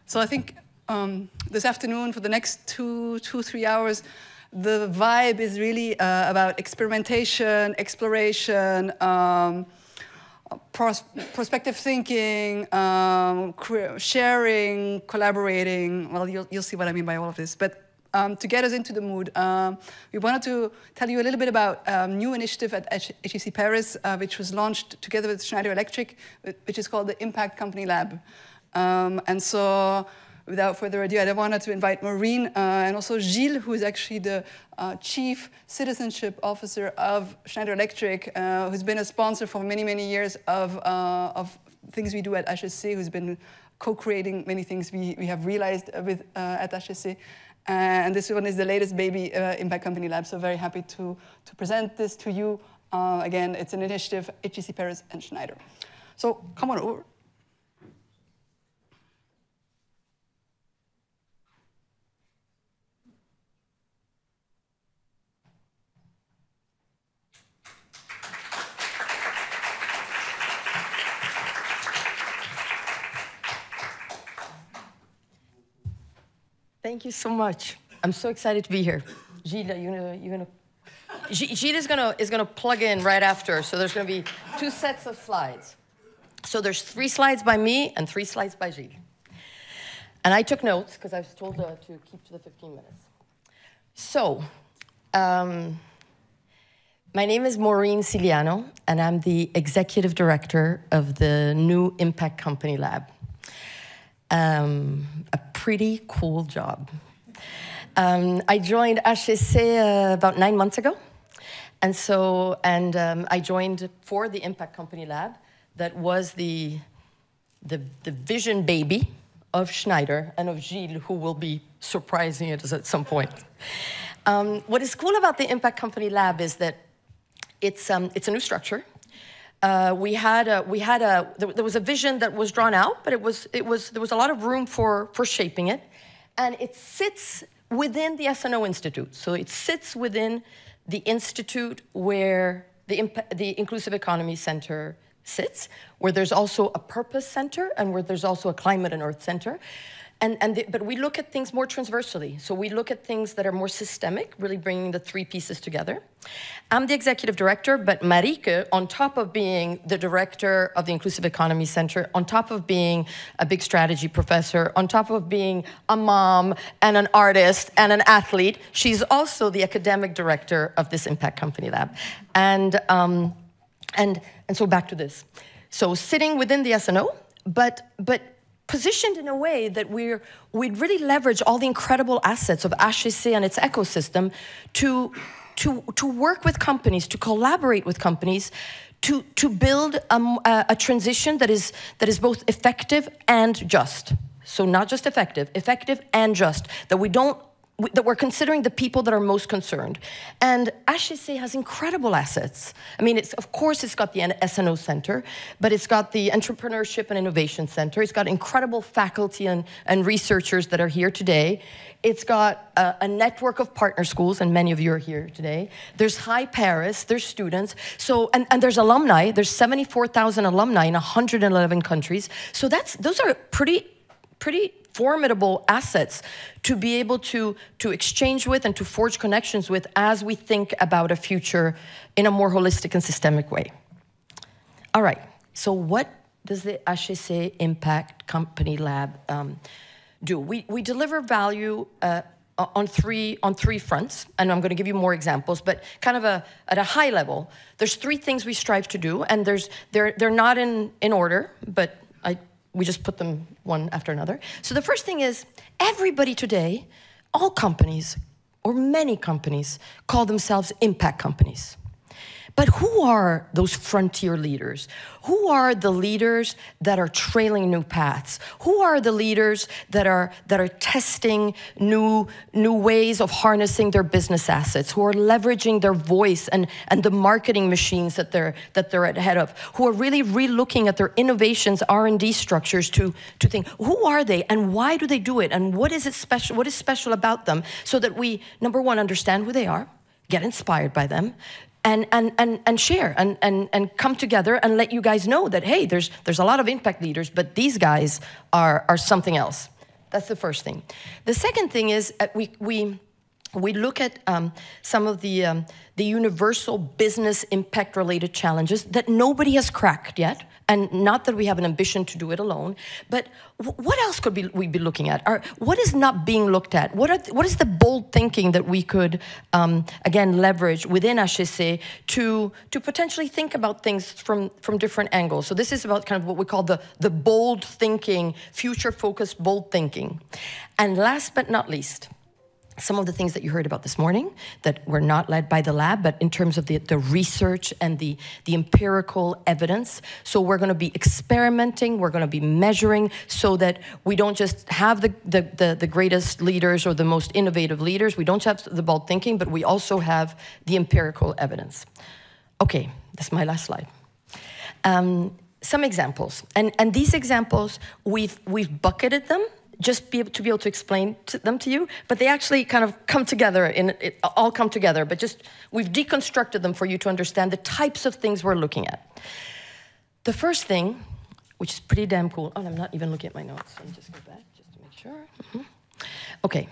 So I think this afternoon, for the next 3 hours, the vibe is really about experimentation, exploration, prospective thinking, sharing, collaborating. Well, you'll see what I mean by all of this. But to get us into the mood, we wanted to tell you a little bit about a new initiative at HEC Paris, which was launched together with Schneider Electric, which is called the Impact Company Lab. And so, without further ado, I wanted to invite Maureen and also Gilles, who is actually the Chief Citizenship Officer of Schneider Electric, who's been a sponsor for many, many years of things we do at HEC, who's been co-creating many things we have realized with, at HEC. And this one is the latest baby Impact Company Lab, so very happy to present this to you. Again, it's an initiative, HEC Paris and Schneider. So come on over. Thank you so much. I'm so excited to be here. Gilles, Gilles is gonna plug in right after. So there's gonna be 2 sets of slides. So there's 3 slides by me and 3 slides by Gilles. And I took notes because I was told to keep to the 15 minutes. So, my name is Maureen Siliano, and I'm the executive director of the new Impact Company Lab. A pretty cool job. I joined HEC about 9 months ago. And so, I joined for the Impact Company Lab that was the vision baby of Schneider and of Gilles, who will be surprising us at some point. What is cool about the Impact Company Lab is that it's a new structure. There was a vision that was drawn out, but there was a lot of room for shaping it, and it sits within the S&O Institute. So it sits within the institute where the Inclusive Economy Center sits, where there's also a purpose center and where there's also a climate and earth center. But we look at things more transversally. So we look at things that are more systemic, really bringing the 3 pieces together. I'm the executive director, but Marieke, on top of being the director of the Inclusive Economy Center, on top of being a big strategy professor, on top of being a mom and an artist and an athlete, she's also the academic director of this Impact Company Lab. And so back to this. So sitting within the S&O, but positioned in a way that we'd really leverage all the incredible assets of HEC and its ecosystem to work with companies, to collaborate with companies, to build a transition that is both effective and just. So not just effective and just, that we're considering the people that are most concerned. And HEC has incredible assets. I mean, of course it's got the S&O Center, but it's got the Entrepreneurship and Innovation Center. It's got incredible faculty and researchers that are here today. It's got a network of partner schools, and many of you are here today. There's HEC Paris, there's students. So, and there's alumni. There's 74,000 alumni in 111 countries. So those are pretty formidable assets to be able to exchange with and to forge connections with as we think about a future in a more holistic and systemic way. All right, so what does the HEC Impact Company Lab do? We deliver value on three fronts, and I'm going to give you more examples, but kind of at a high level, there's 3 things we strive to do, and they're not in order, but we just put them one after another. So the first thing is, everybody today, all companies, or many companies, call themselves impact companies. But who are those frontier leaders? Who are the leaders that are trailing new paths? Who are the leaders that are testing new ways of harnessing their business assets? Who are leveraging their voice and the marketing machines that they're ahead of? Who are really re-looking at their innovations, R&D structures to think, who are they and why do they do it? And what is special? What is special about them? So that we, number one, understand who they are, get inspired by them, and share and come together and let you guys know that, hey, there's a lot of impact leaders, but these guys are something else. That's the first thing. The second thing is we look at some of the universal business impact-related challenges that nobody has cracked yet, and not that we have an ambition to do it alone, but what else could we be looking at? What is not being looked at? What is the bold thinking that we could, again, leverage within HEC to potentially think about things from different angles? So this is about kind of what we call the bold thinking, future-focused bold thinking. And last but not least, some of the things that you heard about this morning that were not led by the lab, but in terms of the research and the empirical evidence. So we're going to be experimenting, we're going to be measuring so that we don't just have the greatest leaders or the most innovative leaders, we don't have the bold thinking, but we also have the empirical evidence. Okay, this is my last slide. Some examples, and these examples, we've bucketed them just to be able to explain them to you, but they actually kind of come together, all come together, but just we've deconstructed them for you to understand the types of things we're looking at. The first thing, which is pretty damn cool, oh, I'm not even looking at my notes, let me just go back just to make sure. Okay,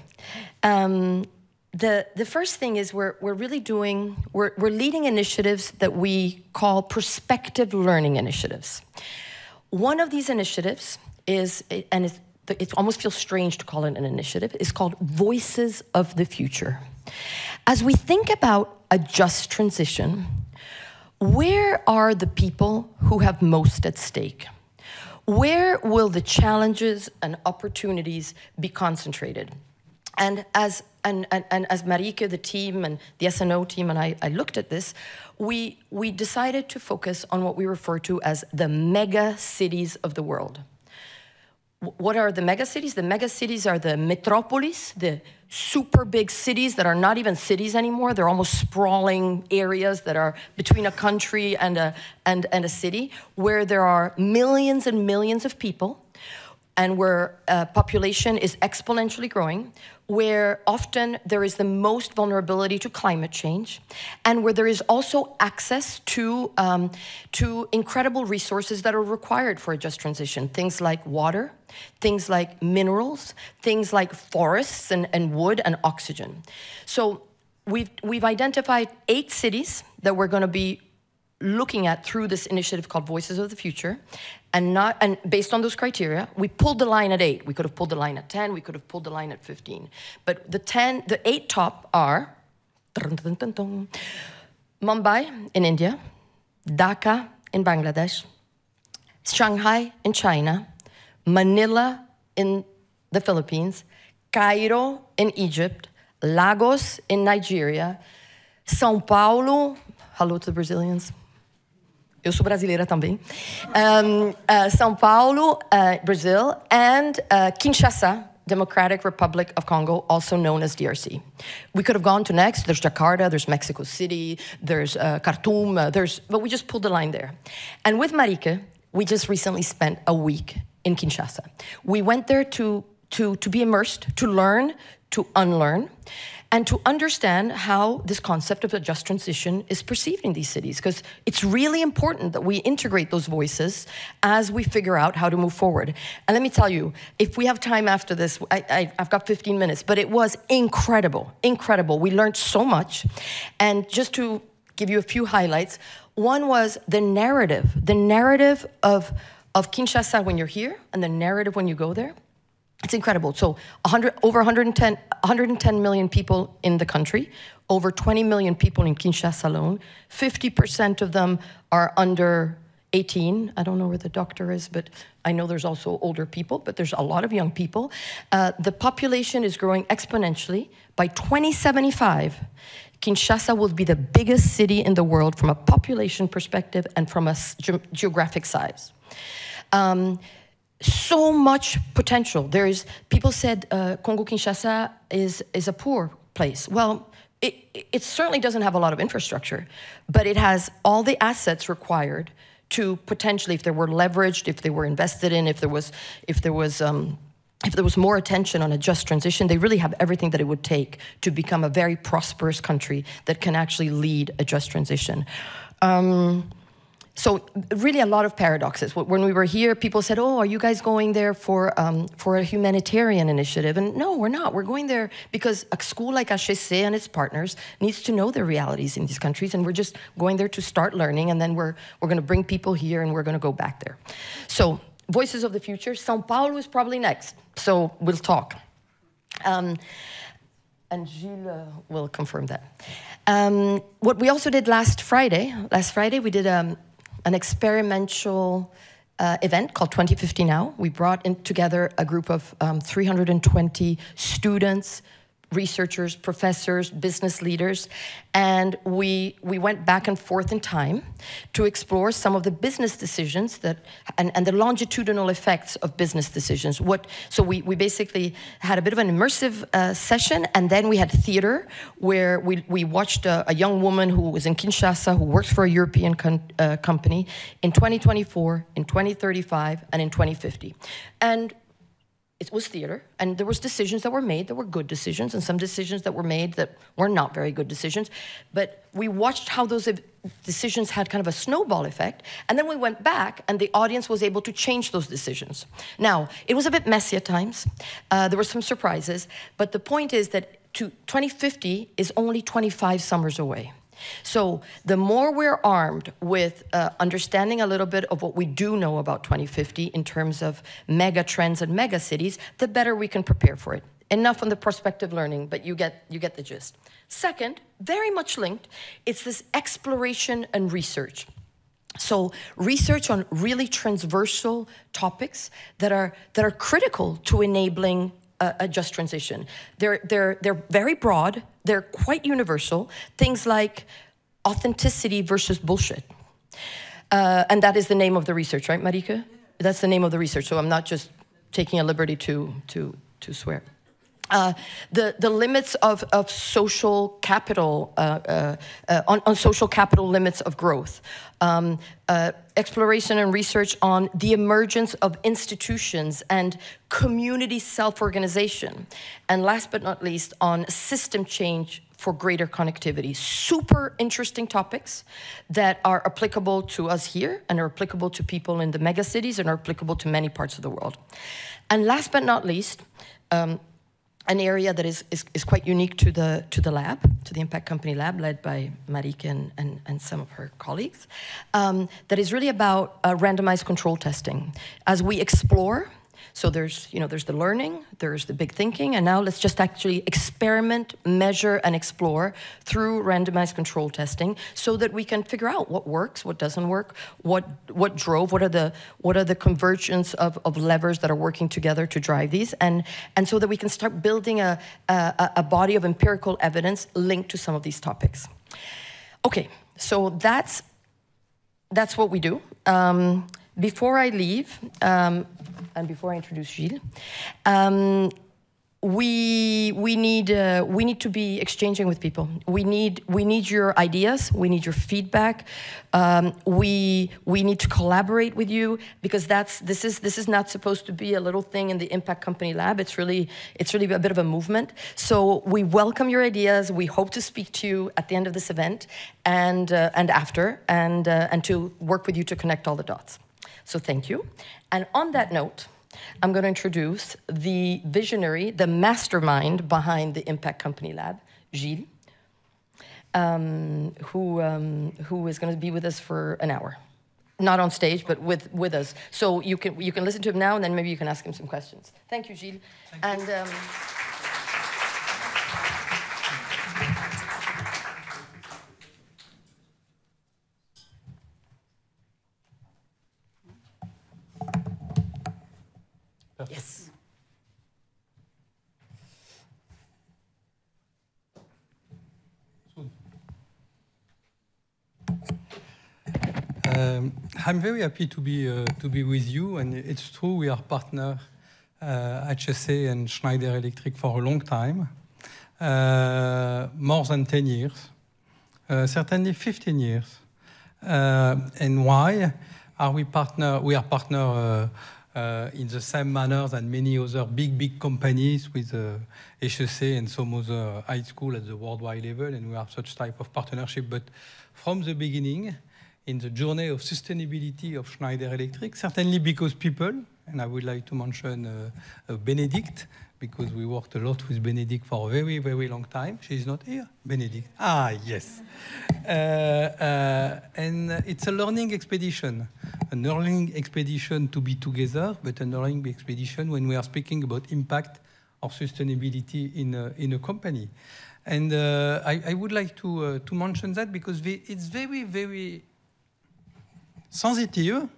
the first thing is we're leading initiatives that we call prospective learning initiatives. One of these initiatives is, and it almost feels strange to call it an initiative, is called Voices of the Future. As we think about a just transition, where are the people who have most at stake? Where will the challenges and opportunities be concentrated? And as Marieke, the team, and the SNO team, and I looked at this, we decided to focus on what we refer to as the mega cities of the world. What are the megacities? The megacities are the metropolis, the super big cities that are not even cities anymore. They're almost sprawling areas that are between a country and a city, where there are millions and millions of people, and where population is exponentially growing, where often there is the most vulnerability to climate change, and where there is also access to incredible resources that are required for a just transition. Things like water, things like minerals, things like forests and wood and oxygen. So we've identified 8 cities that we're going to be looking at through this initiative called Voices of the Future, and based on those criteria, we pulled the line at 8. We could have pulled the line at 10, we could have pulled the line at 15. But the 8 top are Mumbai in India, Dhaka in Bangladesh, Shanghai in China, Manila in the Philippines, Cairo in Egypt, Lagos in Nigeria, São Paulo, hello to the Brazilians, eu sou brasileira também, São Paulo, Brazil, and Kinshasa, Democratic Republic of Congo, also known as DRC. We could have gone to next. There's Jakarta, there's Mexico City, there's Khartoum, but we just pulled the line there. And with Marieke, we just recently spent a week in Kinshasa. We went there to be immersed, to learn, to unlearn, and to understand how this concept of a just transition is perceived in these cities, because it's really important that we integrate those voices as we figure out how to move forward. And let me tell you, if we have time after this, I've got 15 minutes, but it was incredible, incredible. We learned so much. And just to give you a few highlights, one was the narrative of Kinshasa when you're here and the narrative when you go there. It's incredible. So over 110 million people in the country, over 20 million people in Kinshasa alone. 50% of them are under 18. I don't know where the doctor is, but I know there's also older people, but there's a lot of young people. The population is growing exponentially. By 2075, Kinshasa will be the biggest city in the world from a population perspective and from a geographic size. So much potential. People said Congo-Kinshasa is a poor place. Well, it certainly doesn't have a lot of infrastructure, but it has all the assets required to potentially, if they were leveraged, if they were invested in, if there was more attention on a just transition, they really have everything that it would take to become a very prosperous country that can actually lead a just transition. So really a lot of paradoxes. When we were here, people said, oh, are you guys going there for a humanitarian initiative? And no, we're not. We're going there because a school like HEC and its partners needs to know the realities in these countries, and we're just going there to start learning, and then we're going to bring people here, and we're going to go back there. So Voices of the Future, São Paulo is probably next, so we'll talk. And Gilles will confirm that. What we also did last Friday we did an experimental event called 2050 Now. We brought together a group of 320 students, researchers, professors, business leaders, and we went back and forth in time to explore some of the business decisions that and the longitudinal effects of business decisions. So we basically had a bit of an immersive session, and then we had theater where we watched a young woman who was in Kinshasa, who worked for a European company in 2024, in 2035, and in 2050. And it was theater, and there was decisions that were made that were good decisions, and some decisions that were made that were not very good decisions. But we watched how those decisions had kind of a snowball effect, and then we went back, and the audience was able to change those decisions. Now, it was a bit messy at times. There were some surprises, but the point is that 2050 is only 25 summers away. So the more we're armed with understanding a little bit of what we do know about 2050 in terms of mega trends and mega cities, the better we can prepare for it. Enough on the prospective learning, but you get the gist. Second, very much linked, it's this exploration and research. So research on really transversal topics that are critical to enabling a just transition. They're very broad, they're quite universal, things like authenticity versus bullshit. And that is the name of the research, right, Marieke? That's the name of the research, so I'm not just taking a liberty to swear. The limits of social capital, on social capital limits of growth. Exploration and research on the emergence of institutions and community self-organization. And last but not least, on system change for greater connectivity. Super interesting topics that are applicable to us here and are applicable to people in the megacities and are applicable to many parts of the world. And last but not least, an area that is quite unique to the lab, to the Impact Company Lab, led by Marieke and some of her colleagues, that is really about randomized control testing. As we explore, so there's the learning, there's the big thinking, and now let's just actually experiment, measure, and explore through randomized control testing, so that we can figure out what works, what doesn't work, what drove, what are the convergence of levers that are working together to drive these, and so that we can start building a body of empirical evidence linked to some of these topics. Okay, so that's what we do. Before I leave, and before I introduce Gilles, we need to be exchanging with people. We need your ideas. We need your feedback. We need to collaborate with you, because this is not supposed to be a little thing in the Impact Company Lab. It's really a bit of a movement. So we welcome your ideas. We hope to speak to you at the end of this event and after, and to work with you to connect all the dots. So thank you. And on that note, I'm going to introduce the visionary, the mastermind behind the Impact Company Lab, Gilles, who is going to be with us for an hour. Not on stage, but with us. So you can listen to him now, and then maybe you can ask him some questions. Thank you, Gilles. Thank you. Yes. I'm very happy to be with you, and it's true we are partner HEC and Schneider Electric for a long time, more than 10 years, certainly 15 years. And why are we partner? We are partner in the same manner than many other big companies with HEC and some other high school at the worldwide level, and we have such type of partnership. But from the beginning, in the journey of sustainability of Schneider Electric, certainly because people, and I would like to mention Benedict, because we worked a lot with Benedict for a very, very long time. She is not here, Benedict. Ah, yes. And it's a learning expedition to be together, but a learning expedition when we are speaking about impact or sustainability in a company. And I would like to mention that because it's very, very sensitive.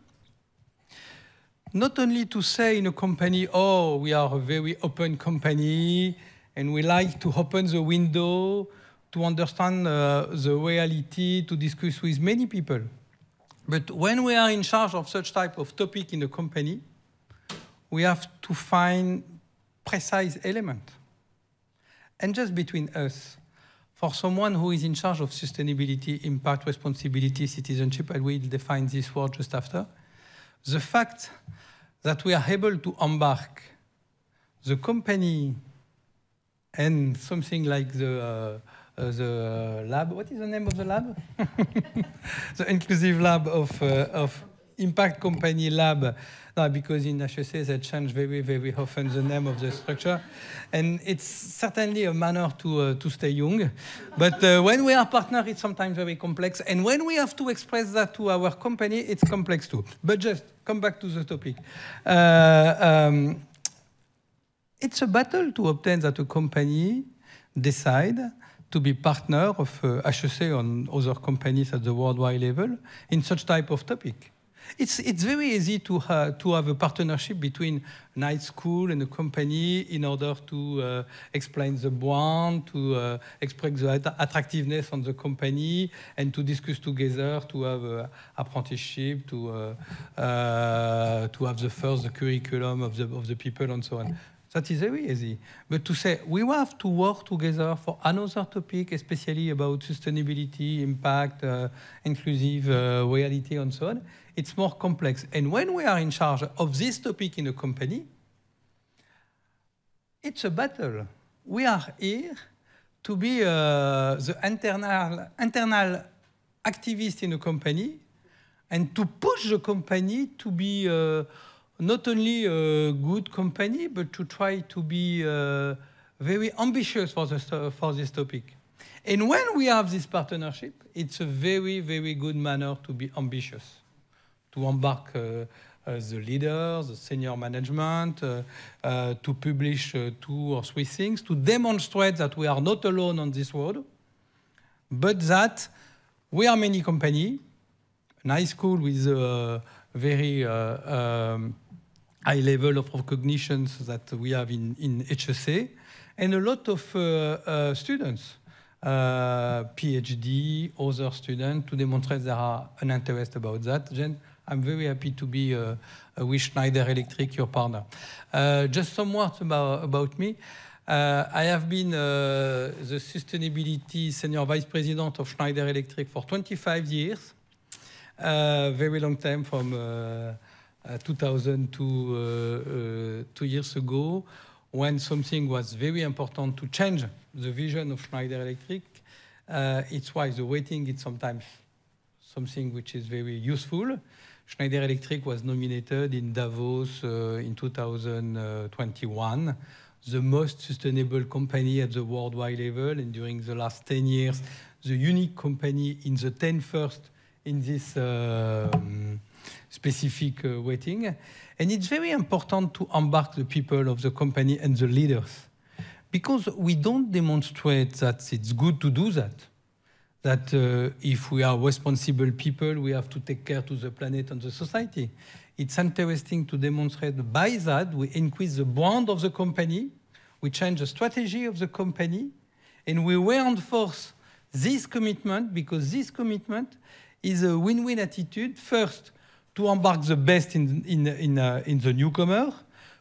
Not only to say in a company, oh, we are a very open company, and we like to open the window, to understand the reality, to discuss with many people. But when we are in charge of such type of topic in a company, we have to find precise element. And just between us, for someone who is in charge of sustainability, impact, responsibility, citizenship, I will define this word just after, the fact that we are able to embark the company and something like the lab. What is the name of the lab? The inclusive lab of Impact Company Lab. No, because in HEC they change very, very often the name of the structure. And it's certainly a manner to stay young. But when we are partners, it's sometimes very complex. And when we have to express that to our company, it's complex too. But just come back to the topic. It's a battle to obtain that a company decide to be partner of HEC on other companies at the worldwide level in such type of topic. It's very easy to have a partnership between a nice school and a company in order to explain the brand, to express the attractiveness on the company, and to discuss together, to have apprenticeship, to have the curriculum of the people and so on. That is very easy. But to say, we have to work together for another topic, especially about sustainability, impact, inclusive reality, and so on, it's more complex. And when we are in charge of this topic in a company, it's a battle. We are here to be the internal activist in a company and to push the company to be not only a good company, but to try to be very ambitious for this topic. And when we have this partnership, it's a very, very good manner to be ambitious, to embark the leaders, the senior management, to publish 2 or 3 things, to demonstrate that we are not alone on this world, but that we are many companies, an high school with a very high level of recognition that we have in HEC, and a lot of students, PhD, other students, to demonstrate there are an interest about that. Jen, I'm very happy to be with Schneider Electric, your partner. Just some words about me. I have been the Sustainability Senior Vice President of Schneider Electric for 25 years. Very long time, from 2000 to 2 years ago, when something was very important to change the vision of Schneider Electric. It's why the waiting is sometimes something which is very useful. Schneider Electric was nominated in Davos in 2021, the most sustainable company at the worldwide level, and during the last 10 years, the unique company in the 10 first in this specific weighting. And it's very important to embark the people of the company and the leaders, because we don't demonstrate that it's good to do that. That if we are responsible people, we have to take care to the planet and the society. It's interesting to demonstrate by that we increase the brand of the company, we change the strategy of the company, and we reinforce this commitment, because this commitment is a win-win attitude. First, to embark the best in the newcomer.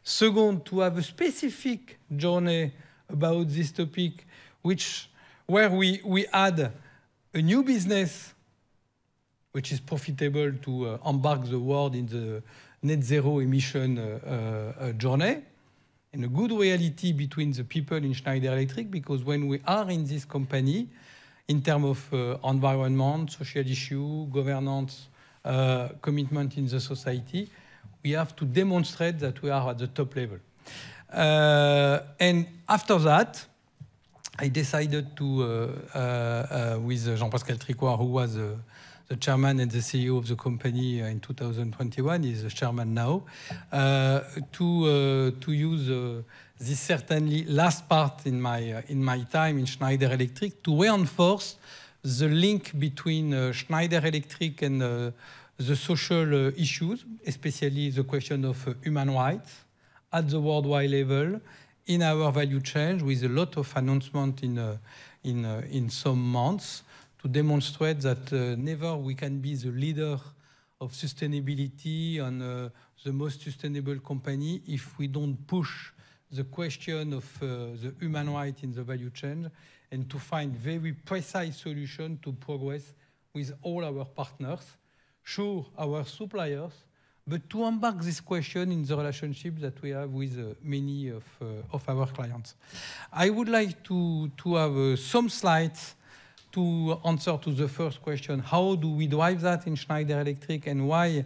Second, to have a specific journey about this topic, where we add a new business which is profitable to embark the world in the net zero emission journey, and a good reality between the people in Schneider Electric, because when we are in this company, in terms of environment, social issue, governance, commitment in the society. We have to demonstrate that we are at the top level. And after that, I decided to, with Jean-Pascal Tricoire, who was the chairman and the CEO of the company in 2021, he's the chairman now, to use this certainly last part in my time in Schneider Electric to reinforce the link between Schneider Electric and the social issues, especially the question of human rights at the worldwide level in our value chain, with a lot of announcement in some months to demonstrate that never we can be the leader of sustainability and the most sustainable company if we don't push the question of the human right in the value chain and to find very precise solution to progress with all our partners, sure, our suppliers, but to embark this question in the relationship that we have with many of our clients. I would like to have some slides to answer to the first question, how do we drive that in Schneider Electric and why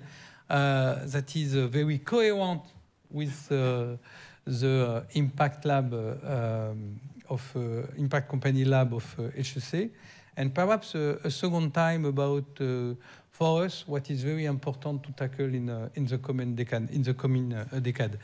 that is very coherent with the Impact Lab Impact Company Lab of HEC, and perhaps a second time about for us what is very important to tackle in the coming decade.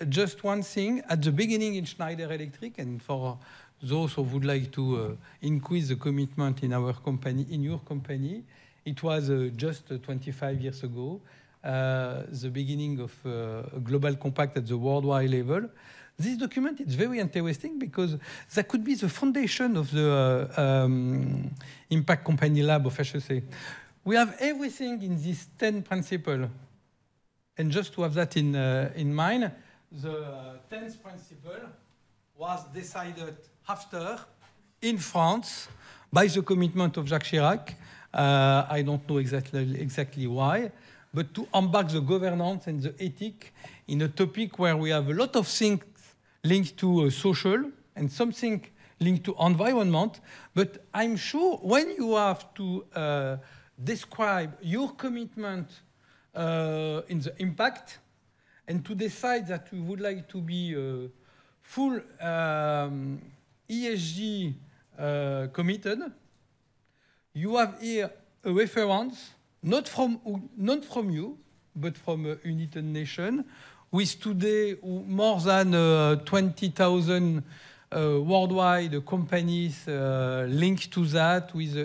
Just one thing at the beginning in Schneider Electric, and for those who would like to increase the commitment in our company, in your company, it was just 25 years ago, the beginning of a global compact at the worldwide level. This document is very interesting because that could be the foundation of the Impact Company Lab of HEC. We have everything in these 10 principles. And just to have that in mind, the 10th principle was decided after, in France, by the commitment of Jacques Chirac. I don't know exactly why, but to embark the governance and the ethic in a topic where we have a lot of things linked to social and something linked to environment. But I'm sure when you have to describe your commitment in the impact and to decide that we would like to be full ESG committed, you have here a reference, not from you, but from United Nations, with today more than 20,000 worldwide companies linked to that, with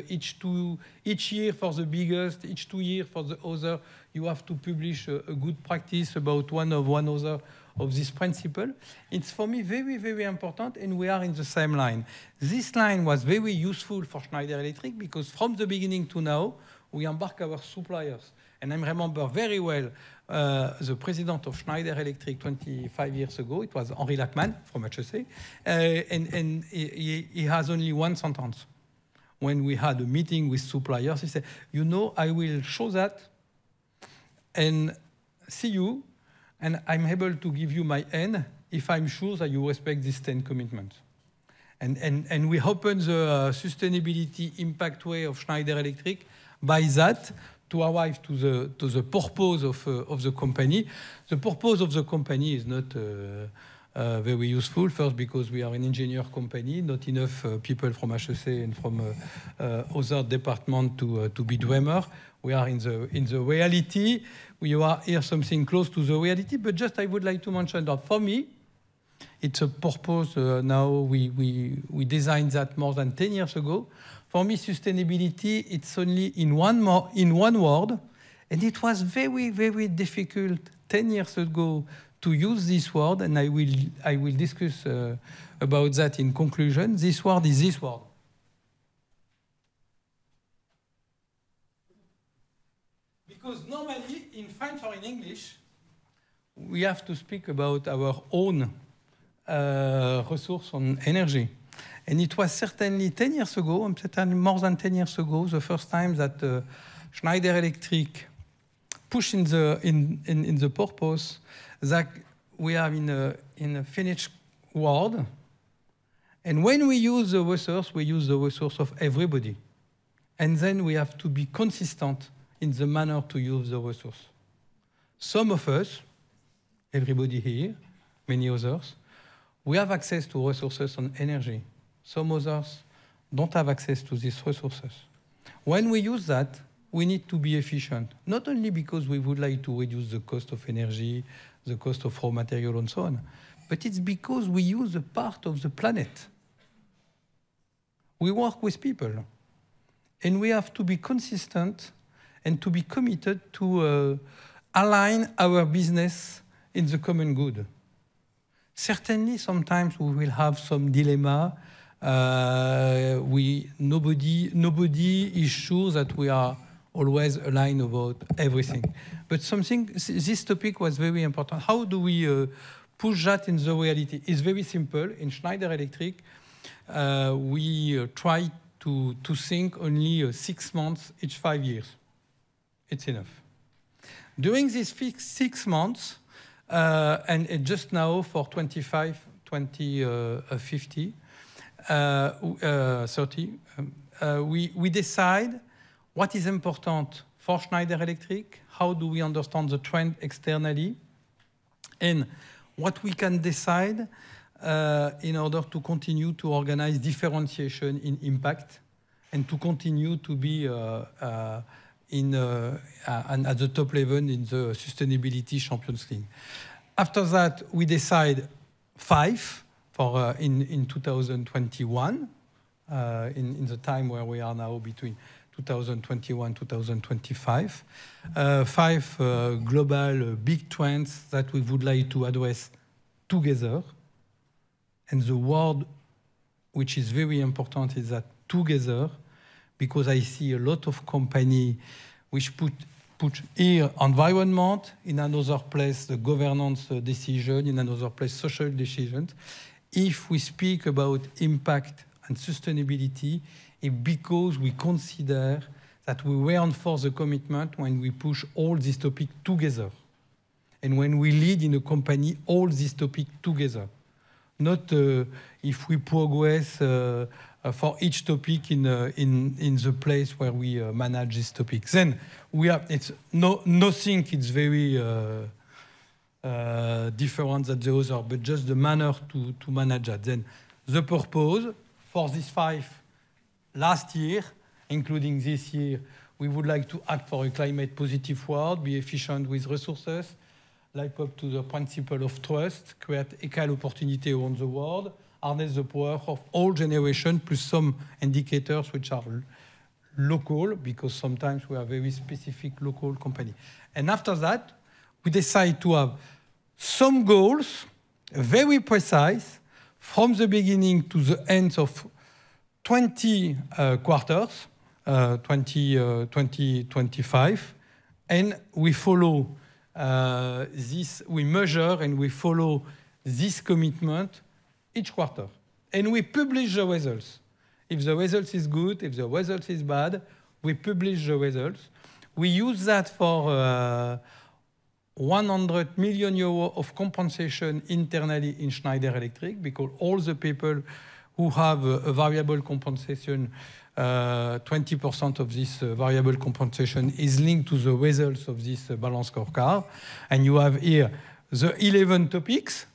each year for the biggest, each 2 years for the other, you have to publish a good practice about one other of this principle. It's for me very, very important, and we are in the same line. This line was very useful for Schneider Electric because from the beginning to now, we embark our suppliers. And I remember very well the president of Schneider Electric 25 years ago, it was Henri Lachmann from HEC, and he has only one sentence. When we had a meeting with suppliers, he said, you know, I will show that and see you, and I'm able to give you my end if I'm sure that you respect these 10 commitments. And we open the sustainability impact way of Schneider Electric by that to arrive to the purpose of the company. The purpose of the company is not very useful. First, because we are an engineer company, not enough people from HEC and from other departments to be dreamer. We are in the reality. We are here something close to the reality. But just I would like to mention that for me, it's a purpose. Now we designed that more than 10 years ago. For me, sustainability, it's only in one word, and it was very, very difficult 10 years ago to use this word, and I will discuss about that in conclusion. This word is this word. Because normally, in French or in English, we have to speak about our own resource on energy. And it was certainly 10 years ago, and certainly more than 10 years ago, the first time that Schneider Electric pushed in the purpose that we are in a finished world, And when we use the resource of everybody. And then we have to be consistent in the manner to use the resource. Some of us, everybody here, many others, we have access to resources on energy. Some others don't have access to these resources. When we use that, we need to be efficient, not only because we would like to reduce the cost of energy, the cost of raw material and so on, but it's because we use a part of the planet. We work with people, and we have to be consistent and to be committed to align our business in the common good. Certainly, sometimes we will have some dilemma. Nobody is sure that we are always aligned about everything. But this topic was very important. How do we push that in the reality? It's very simple. In Schneider Electric, we try to think only 6 months each 5 years. It's enough. During these 6 months, and just now for 25, 2050, 30, we decide what is important for Schneider Electric, how do we understand the trend externally, and what we can decide in order to continue to organize differentiation in impact and to continue to be at the top level in the Sustainability Champions League. After that, we decide 5 for in 2021, in the time where we are now between 2021 2025. 5 global big trends that we would like to address together. And the word which is very important is that together, because I see a lot of companies which put here environment, in another place the governance decision, in another place social decisions. If we speak about impact and sustainability, it's because we consider that we reinforce the commitment when we push all these topics together. And when we lead in a company all these topics together. Not if we progress for each topic in the place where we manage this topic. Then we have, nothing is very different than the other, but just the manner to manage that. Then the purpose for these 5 last year, including this year, we would like to act for a climate positive world, be efficient with resources, live up to the principle of trust, create equal opportunity around the world, harness the power of all generations, plus some indicators which are local, because sometimes we are very specific local company. And after that, we decide to have some goals, very precise, from the beginning to the end of 20 quarters, 2025, and we follow this, we measure and we follow this commitment each quarter. And we publish the results. If the result is good, if the result is bad, we publish the results. We use that for 100 million euros of compensation internally in Schneider Electric, because all the people who have a variable compensation, 20% of this variable compensation is linked to the results of this balanced scorecard. And you have here the 11 topics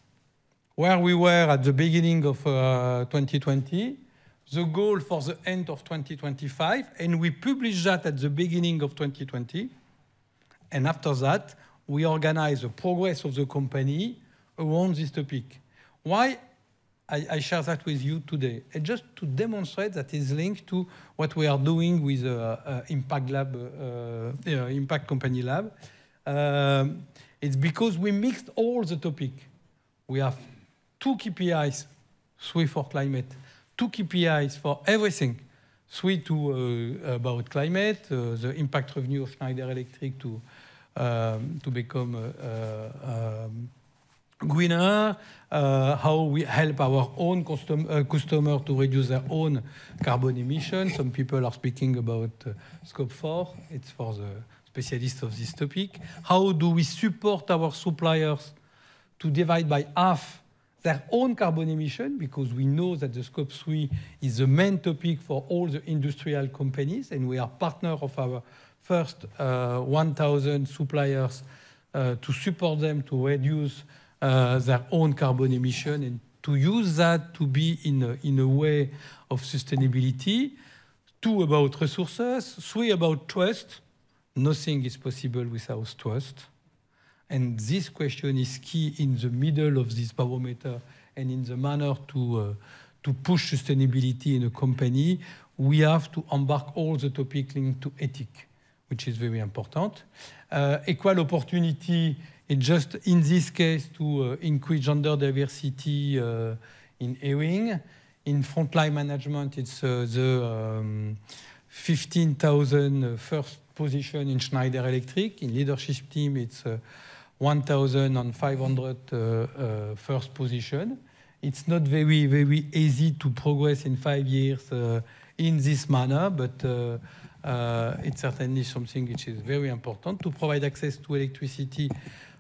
where we were at the beginning of 2020, the goal for the end of 2025, and we publish that at the beginning of 2020. And after that, we organize the progress of the company around this topic. Why I share that with you today? And just to demonstrate that is linked to what we are doing with Impact Lab, Impact Company Lab. It's because we mixed all the topics. We have 2 KPIs, 3 for climate, 2 KPIs for everything. 3 about climate, the impact revenue of Schneider Electric to become greener, how we help our own customer to reduce their own carbon emissions. Some people are speaking about Scope 4. It's for the specialists of this topic. How do we support our suppliers to divide by half their own carbon emission, because we know that the Scope 3 is the main topic for all the industrial companies, and we are partner of our first 1,000 suppliers to support them to reduce their own carbon emission and to use that to be in a way of sustainability. 2, about resources. 3, about trust. Nothing is possible without trust. And this question is key in the middle of this barometer and in the manner to push sustainability in a company. We have to embark all the topics linked to ethics, which is very important. Equal opportunity, it's just in this case to increase gender diversity in Ewing. In frontline management, it's the 15,000 first position in Schneider Electric. In leadership team, it's 1,500 first position. It's not very, very easy to progress in 5 years in this manner, but it's certainly something which is very important to provide access to electricity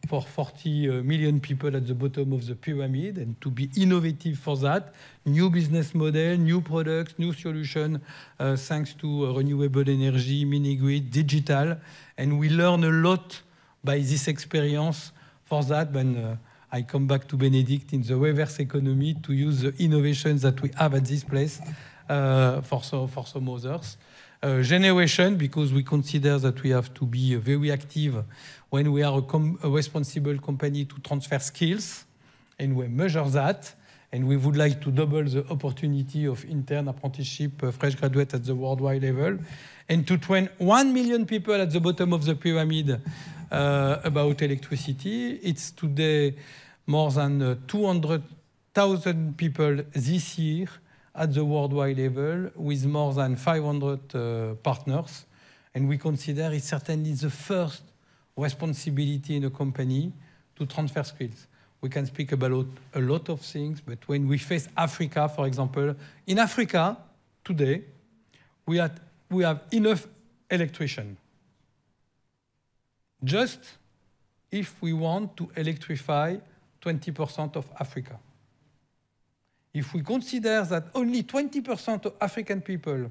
for 40 million people at the bottom of the pyramid, and to be innovative for that. New business model, new products, new solution, thanks to renewable energy, mini-grid, digital. And we learn a lot by this experience for that when I come back to Benedict in the reverse economy to use the innovations that we have at this place for some others. Generation, because we consider that we have to be very active when we are a responsible company to transfer skills, and we measure that, and we would like to double the opportunity of intern apprenticeship, fresh graduate at the worldwide level, and to train 1 million people at the bottom of the pyramid about electricity. It's today more than 200,000 people this year at the worldwide level, with more than 500 partners. And we consider it's certainly the first responsibility in a company to transfer skills. We can speak about a lot of things, but when we face Africa, for example, in Africa today, we have enough electricians. Just if we want to electrify 20% of Africa. If we consider that only 20% of African people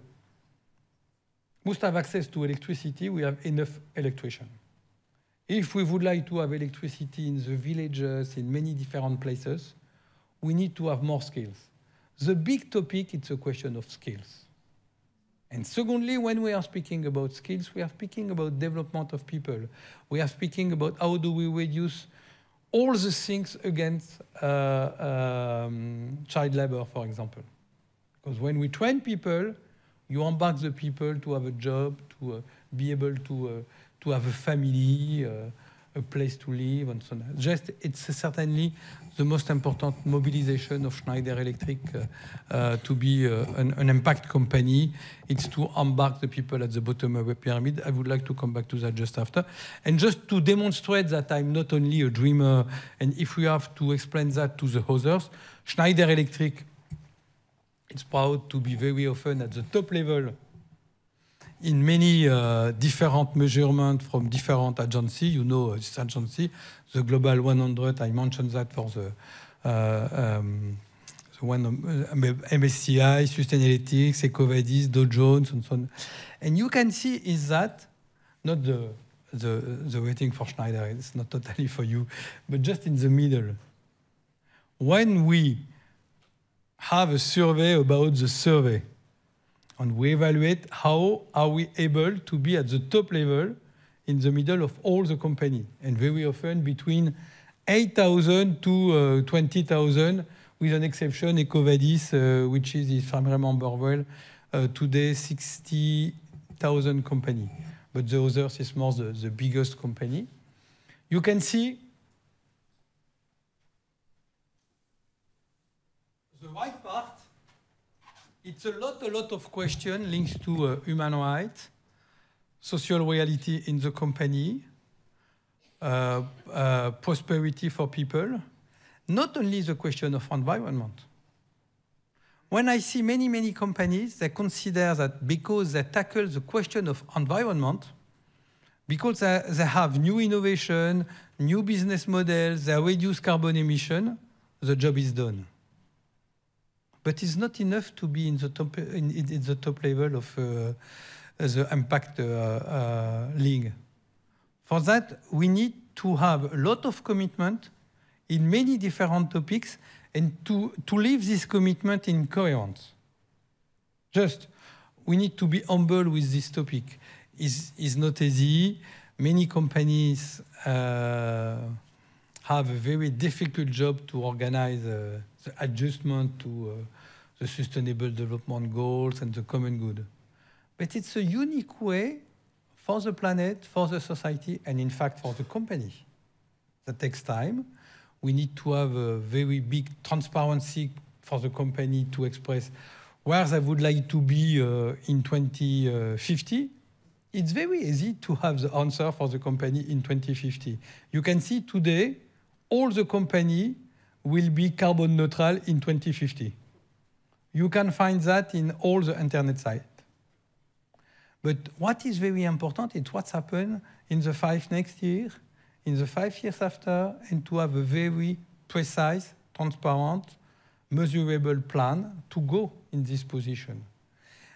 must have access to electricity, we have enough electricians. If we would like to have electricity in the villages, in many different places, we need to have more skills. The big topic is a question of skills. And secondly, when we are speaking about skills, we are speaking about development of people. We are speaking about how do we reduce all the things against child labor, for example. Because when we train people, you embark the people to have a job, to be able to have a family, a place to live, and so on. Just, it's certainly the most important mobilization of Schneider Electric to be an impact company. It's to embark the people at the bottom of the pyramid. I would like to come back to that just after. And just to demonstrate that I'm not only a dreamer, and if we have to explain that to the others, Schneider Electric is proud to be very often at the top level in many different measurements from different agencies. You know this agency, the Global 100, I mentioned that for the one MSCI, Sustainalytics, EcoVadis, Dow Jones, and so on. And you can see is that, not the rating for Schneider, it's not totally for you, but just in the middle. When we have a survey about the survey, and we evaluate how are we able to be at the top level in the middle of all the company, and very often between 8,000 to 20,000, with an exception, EcoVadis, which is, if I remember well, today 60,000 company. But the others is more the biggest company. You can see the right part. It's a lot of questions linked to human rights, social reality in the company, prosperity for people, not only the question of environment. When I see many companies, they consider that because they tackle the question of environment, because they have new innovation, new business models, they reduce carbon emission, the job is done. But it's not enough to be in the top level of the impact league. For that, we need to have a lot of commitment in many different topics and to leave this commitment in coherence. Just, we need to be humble with this topic. It's not easy. Many companies have a very difficult job to organize the adjustment to the Sustainable Development Goals and the common good. But it's a unique way for the planet, for the society, and in fact for the company. That takes time. We need to have a very big transparency for the company to express where they would like to be in 2050. It's very easy to have the answer for the company in 2050. You can see today, all the company will be carbon neutral in 2050. You can find that in all the internet sites. But what is very important is what's happened in the next 5 years, in the 5 years after, and to have a very precise, transparent, measurable plan to go in this position.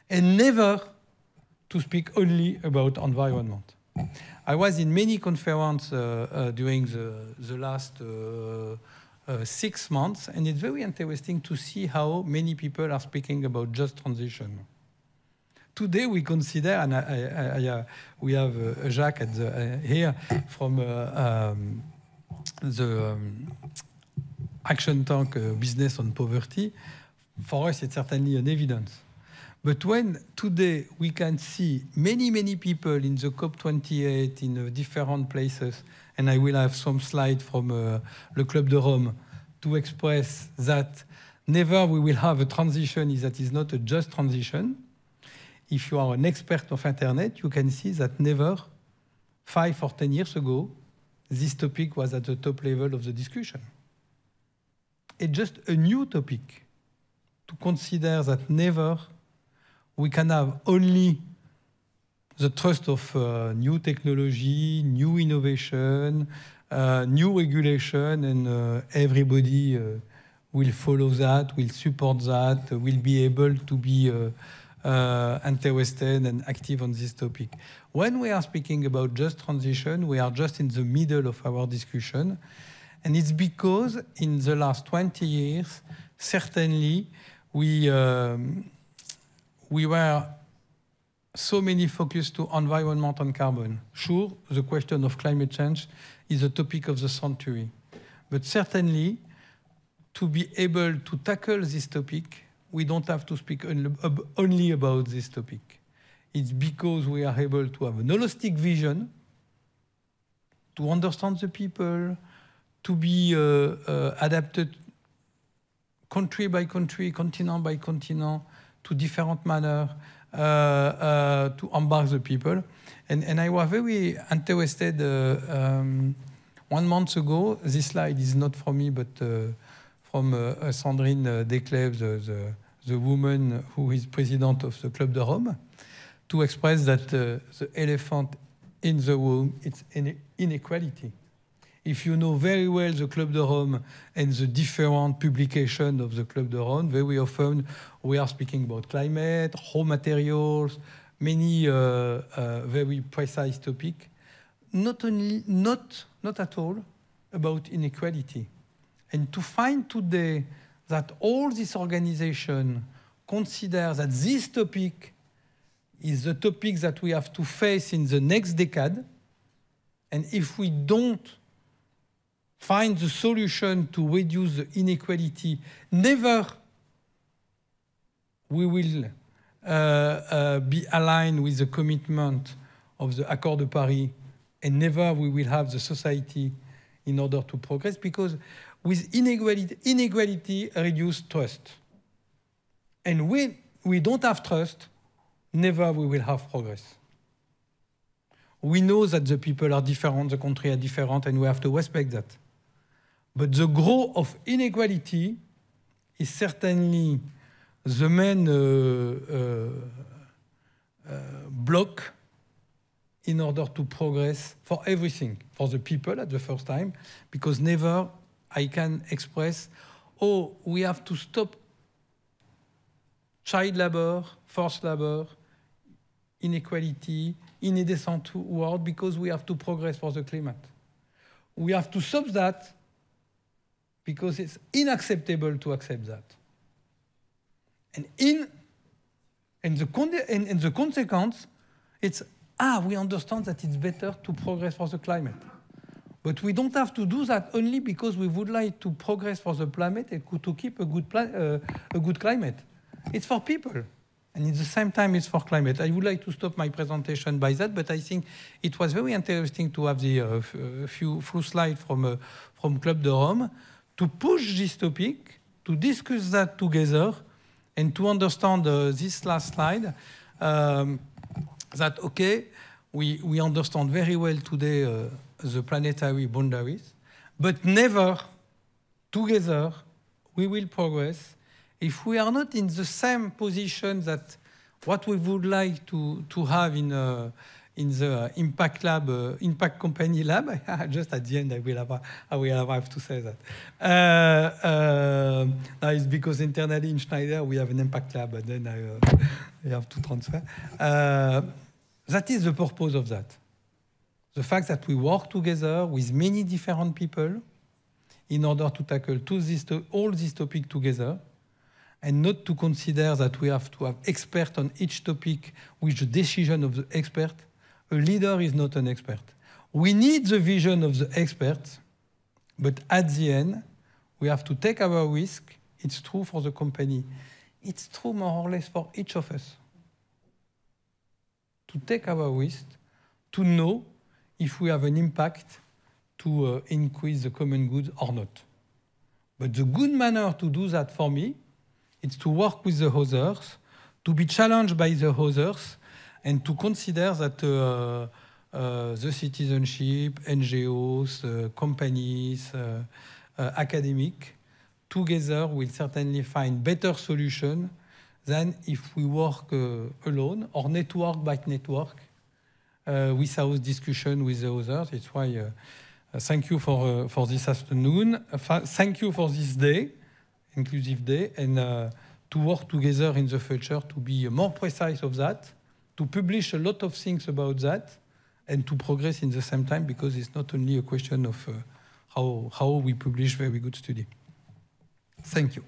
And never to speak only about environment. I was in many conferences during the last 6 months, and it's very interesting to see how many people are speaking about just transition. Today we consider, and we have Jacques here from the Action Tank Business on Poverty. For us, it's certainly an evidence. But when today we can see many people in the COP28 in different places, and I will have some slides from the Club de Rome to express that never we will have a transition that is not a just transition. If you are an expert of internet, you can see that never 5 or 10 years ago, this topic was at the top level of the discussion. It's just a new topic to consider that never we can have only the trust of new technology, new innovation, new regulation, and everybody will follow that, will support that, will be able to be interested and active on this topic. When we are speaking about just transition, we are just in the middle of our discussion. And it's because in the last 20 years, certainly, we were so many focused to environment and carbon. Sure, the question of climate change is a topic of the century. But certainly, to be able to tackle this topic, we don't have to speak only about this topic. It's because we are able to have an holistic vision, to understand the people, to be adapted country by country, continent by continent, to different manner, to embark the people. And I was very interested 1 month ago. This slide is not from me, but from Sandrine Desclèves, the woman who is president of the Club de Rome, to express that the elephant in the room, it's inequality. If you know very well the Club de Rome and the different publications of the Club de Rome, very often we are speaking about climate, raw materials, many very precise topics. Not at all about inequality. And to find today that all this organization consider that this topic is the topic that we have to face in the next decade, and if we don't find the solution to reduce the inequality, never we will be aligned with the commitment of the Accord de Paris, and never we will have the society in order to progress, because with inequality reduce trust. And when we don't have trust, never we will have progress. We know that the people are different, the country are different, and we have to respect that. But the growth of inequality is certainly the main block in order to progress for everything, for the people at the first time, because never I can express oh, we have to stop child labor, forced labor, inequality, in a decent world because we have to progress for the climate. We have to stop that because it's unacceptable to accept that. And the consequence, it's, we understand that it's better to progress for the climate. But we don't have to do that only because we would like to progress for the planet and to keep a good climate. It's for people. And at the same time, it's for climate. I would like to stop my presentation by that, but I think it was very interesting to have the few slides from Club de Rome to push this topic, to discuss that together, and to understand this last slide, that, okay, we understand very well today the planetary boundaries, but never together we will progress if we are not in the same position that what we would like to have in the Impact Lab, Impact Company Lab. Just at the end, I will have to say that. It's because internally in Schneider we have an Impact Lab, and then I have to transfer. That is the purpose of that. The fact that we work together with many different people in order to tackle all these topics together, and not to consider that we have to have experts on each topic with the decision of the expert. A leader is not an expert. We need the vision of the experts, but at the end, we have to take our risk. It's true for the company. It's true more or less for each of us. To take our risk, to know if we have an impact to increase the common good or not. But the good manner to do that for me, it's to work with the others, to be challenged by the others, and to consider that the citizenship, NGOs, companies, academic, together will certainly find better solutions than if we work alone or network by network without discussion with the others. It's why thank you for this afternoon. Thank you for this day, inclusive day, and to work together in the future to be more precise of that, to publish a lot of things about that, and to progress in the same time, because it's not only a question of how we publish very good study. Thank you.